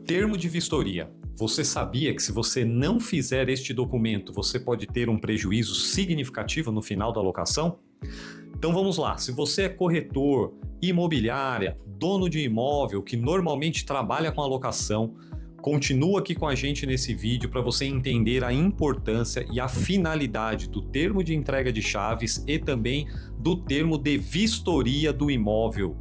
Termo de vistoria. Você sabia que se você não fizer este documento, você pode ter um prejuízo significativo no final da locação? Então vamos lá, se você é corretor, imobiliária, dono de imóvel que normalmente trabalha com alocação, continua aqui com a gente nesse vídeo para você entender a importância e a finalidade do termo de entrega de chaves e também do termo de vistoria do imóvel.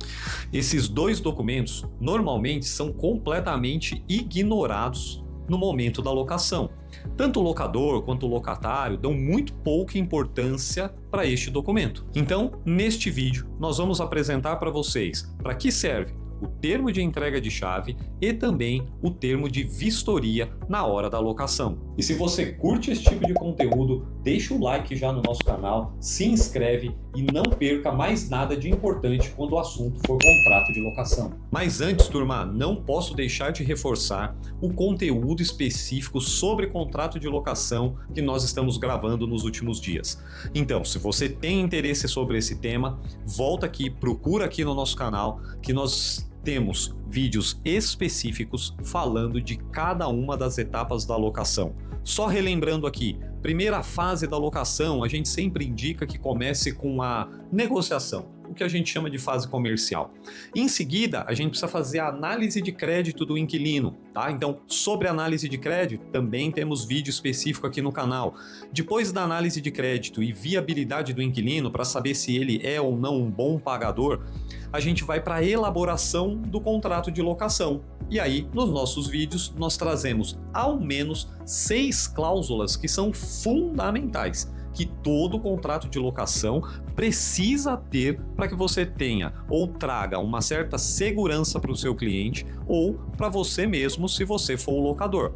Esses dois documentos normalmente são completamente ignorados no momento da locação. Tanto o locador quanto o locatário dão muito pouca importância para este documento. Então, neste vídeo, nós vamos apresentar para vocês para que serve o termo de entrega de chave e também o termo de vistoria na hora da locação. E se você curte esse tipo de conteúdo, deixa o like já no nosso canal, se inscreve e não perca mais nada de importante quando o assunto for contrato de locação. Mas antes, turma, não posso deixar de reforçar o conteúdo específico sobre contrato de locação que nós estamos gravando nos últimos dias. Então, se você tem interesse sobre esse tema, volta aqui, procura aqui no nosso canal que nós temos vídeos específicos falando de cada uma das etapas da locação. Só relembrando aqui, primeira fase da locação, a gente sempre indica que comece com a negociação, o que a gente chama de fase comercial. Em seguida, a gente precisa fazer a análise de crédito do inquilino, tá? Então, sobre análise de crédito, também temos vídeo específico aqui no canal. Depois da análise de crédito e viabilidade do inquilino, para saber se ele é ou não um bom pagador, a gente vai para a elaboração do contrato de locação. E aí, nos nossos vídeos, nós trazemos ao menos 6 cláusulas que são fundamentais, que todo contrato de locação precisa ter para que você tenha ou traga uma certa segurança para o seu cliente ou para você mesmo, se você for o locador.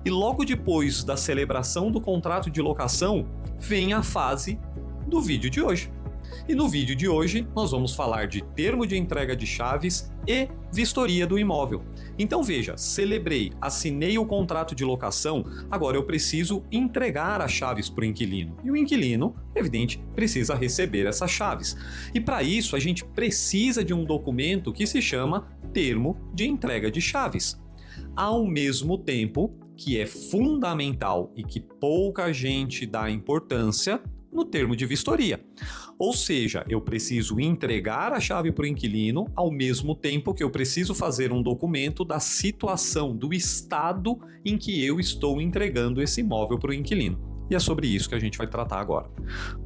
E logo depois da celebração do contrato de locação, vem a fase do vídeo de hoje. E no vídeo de hoje nós vamos falar de termo de entrega de chaves e vistoria do imóvel. Então veja, celebrei, assinei o contrato de locação, agora eu preciso entregar as chaves para o inquilino. E o inquilino, evidente, precisa receber essas chaves. E para isso a gente precisa de um documento que se chama termo de entrega de chaves. Ao mesmo tempo que é fundamental e que pouca gente dá importância no termo de vistoria. Ou seja, eu preciso entregar a chave para o inquilino ao mesmo tempo que eu preciso fazer um documento da situação, do estado em que eu estou entregando esse imóvel para o inquilino. E é sobre isso que a gente vai tratar agora.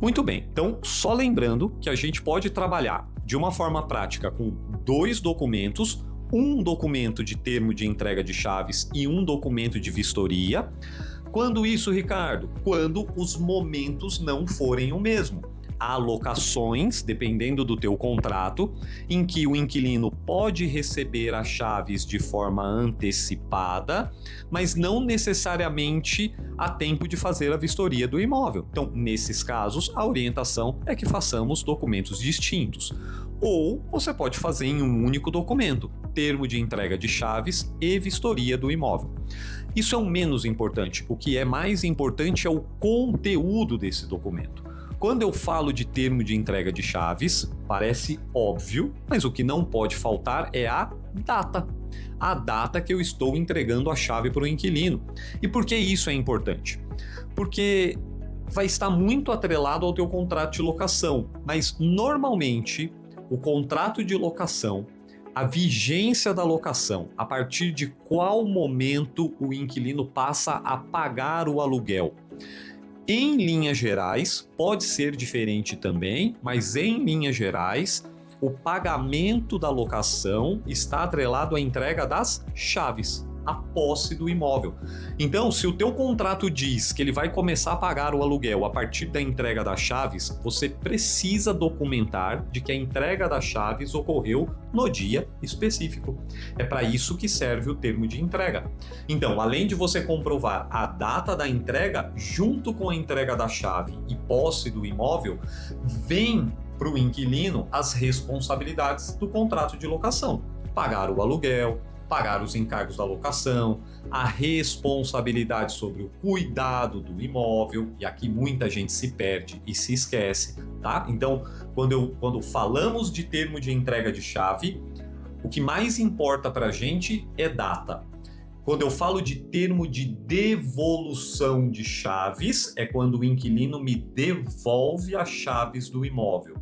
Muito bem, então só lembrando que a gente pode trabalhar de uma forma prática com 2 documentos, um documento de termo de entrega de chaves e um documento de vistoria. Quando isso, Ricardo? Quando os momentos não forem o mesmo. Há locações, dependendo do teu contrato, em que o inquilino pode receber as chaves de forma antecipada, mas não necessariamente há tempo de fazer a vistoria do imóvel. Então, nesses casos, a orientação é que façamos documentos distintos. Ou você pode fazer em um único documento, termo de entrega de chaves e vistoria do imóvel. Isso é o menos importante. O que é mais importante é o conteúdo desse documento. Quando eu falo de termo de entrega de chaves, parece óbvio, mas o que não pode faltar é a data. A data que eu estou entregando a chave para o inquilino. E por que isso é importante? Porque vai estar muito atrelado ao teu contrato de locação, mas normalmente o contrato de locação, a vigência da locação, a partir de qual momento o inquilino passa a pagar o aluguel. Em linhas gerais, pode ser diferente também, mas em linhas gerais, o pagamento da locação está atrelado à entrega das chaves, a posse do imóvel. Então, se o teu contrato diz que ele vai começar a pagar o aluguel a partir da entrega das chaves, você precisa documentar de que a entrega das chaves ocorreu no dia específico. É para isso que serve o termo de entrega. Então, além de você comprovar a data da entrega, junto com a entrega da chave e posse do imóvel, vem para o inquilino as responsabilidades do contrato de locação. Pagar o aluguel, pagar os encargos da locação, a responsabilidade sobre o cuidado do imóvel, e aqui muita gente se perde e se esquece, tá? Então, quando falamos de termo de entrega de chave, o que mais importa para a gente é data. Quando eu falo de termo de devolução de chaves, é quando o inquilino me devolve as chaves do imóvel.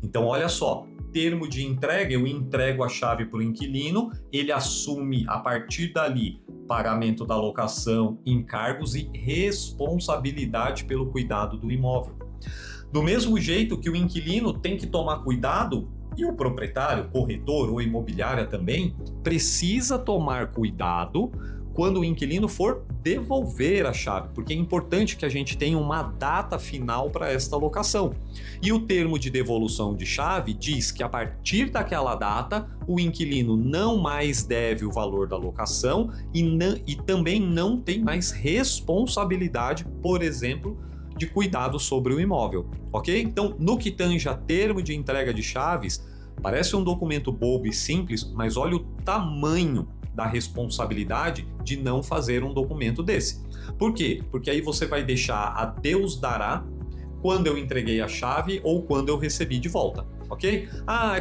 Então, olha só, termo de entrega, eu entrego a chave para o inquilino, ele assume a partir dali pagamento da locação, encargos e responsabilidade pelo cuidado do imóvel. Do mesmo jeito que o inquilino tem que tomar cuidado, e o proprietário, corretor ou imobiliária também, precisa tomar cuidado quando o inquilino for devolver a chave, porque é importante que a gente tenha uma data final para esta locação. E o termo de devolução de chave diz que a partir daquela data, o inquilino não mais deve o valor da locação e também não tem mais responsabilidade, por exemplo, de cuidado sobre o imóvel, ok? Então, no que tange a termo de entrega de chaves, parece um documento bobo e simples, mas olha o tamanho da responsabilidade de não fazer um documento desse. Por quê? Porque aí você vai deixar a Deus dará quando eu entreguei a chave ou quando eu recebi de volta, ok?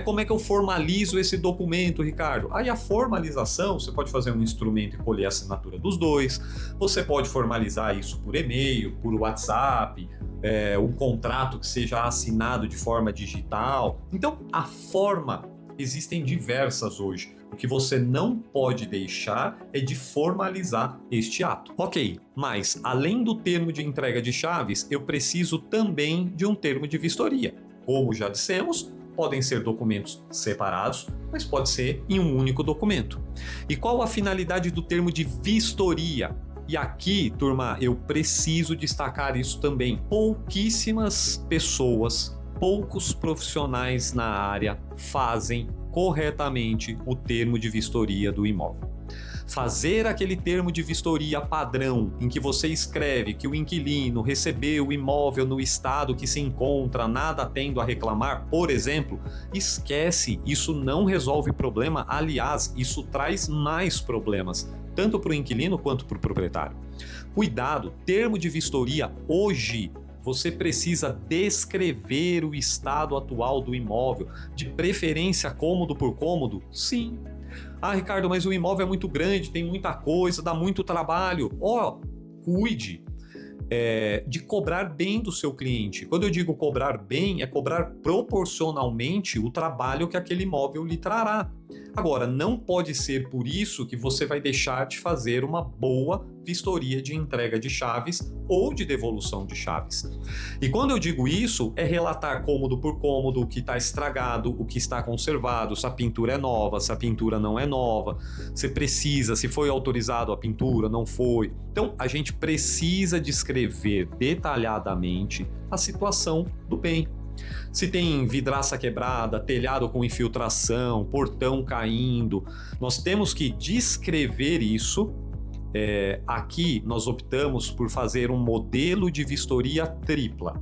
Como é que eu formalizo esse documento, Ricardo? Aí a formalização, você pode fazer um instrumento e colher a assinatura dos dois, você pode formalizar isso por e-mail, por WhatsApp, um contrato que seja assinado de forma digital. Então, a forma, existem diversas hoje. O que você não pode deixar é de formalizar este ato. Ok, mas além do termo de entrega de chaves, eu preciso também de um termo de vistoria. Como já dissemos, podem ser documentos separados, mas pode ser em um único documento. E qual a finalidade do termo de vistoria? E aqui, turma, eu preciso destacar isso também. Pouquíssimas pessoas, poucos profissionais na área fazem corretamente o termo de vistoria do imóvel. Fazer aquele termo de vistoria padrão em que você escreve que o inquilino recebeu o imóvel no estado que se encontra, nada tendo a reclamar, por exemplo, esquece, isso não resolve problema, aliás, isso traz mais problemas, tanto para o inquilino quanto para o proprietário. Cuidado, termo de vistoria hoje, você precisa descrever o estado atual do imóvel, de preferência cômodo por cômodo? Sim. Ricardo, mas o imóvel é muito grande, tem muita coisa, dá muito trabalho. Cuide de cobrar bem do seu cliente. Quando eu digo cobrar bem, é cobrar proporcionalmente o trabalho que aquele imóvel lhe trará. Agora, não pode ser por isso que você vai deixar de fazer uma boa vistoria de entrega de chaves ou de devolução de chaves. E quando eu digo isso, é relatar cômodo por cômodo o que está estragado, o que está conservado, se a pintura é nova, se a pintura não é nova, se foi autorizado a pintura, não foi. Então, a gente precisa descrever detalhadamente a situação do bem. Se tem vidraça quebrada, telhado com infiltração, portão caindo, nós temos que descrever isso. Aqui nós optamos por fazer um modelo de vistoria tripla.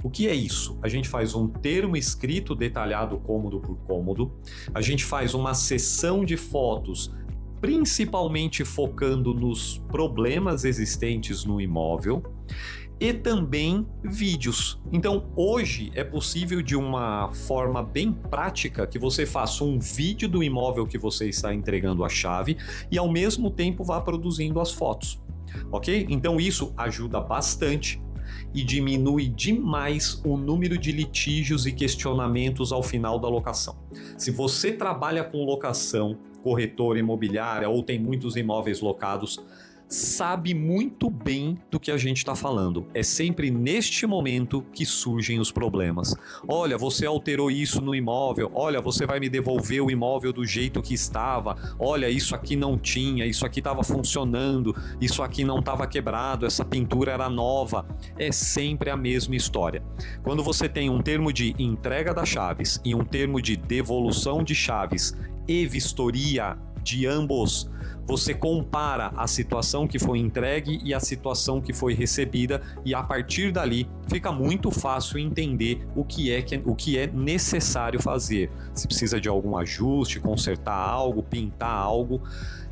O que é isso? A gente faz um termo escrito detalhado cômodo por cômodo, a gente faz uma sessão de fotos principalmente focando nos problemas existentes no imóvel, e também vídeos. Então, hoje é possível de uma forma bem prática que você faça um vídeo do imóvel que você está entregando a chave e ao mesmo tempo vá produzindo as fotos, ok? Então, isso ajuda bastante e diminui demais o número de litígios e questionamentos ao final da locação. Se você trabalha com locação, corretora imobiliária ou tem muitos imóveis locados, sabe muito bem do que a gente está falando. É sempre neste momento que surgem os problemas. Olha, você alterou isso no imóvel. Olha, você vai me devolver o imóvel do jeito que estava. Olha, isso aqui não tinha, isso aqui estava funcionando, isso aqui não estava quebrado, essa pintura era nova. É sempre a mesma história. Quando você tem um termo de entrega das chaves e um termo de devolução de chaves e vistoria de ambos, você compara a situação que foi entregue e a situação que foi recebida e a partir dali fica muito fácil entender o que é necessário fazer. Se precisa de algum ajuste, consertar algo, pintar algo,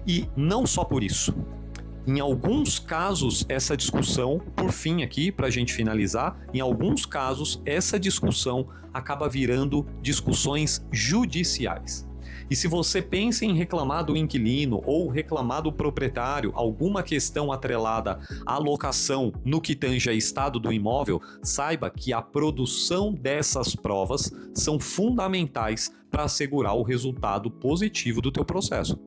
e não só por isso. Em alguns casos, essa discussão, por fim aqui, para a gente finalizar, em alguns casos, essa discussão acaba virando discussões judiciais. E se você pensa em reclamar do inquilino ou reclamar do proprietário, alguma questão atrelada à locação no que tange a estado do imóvel, saiba que a produção dessas provas são fundamentais para assegurar o resultado positivo do teu processo.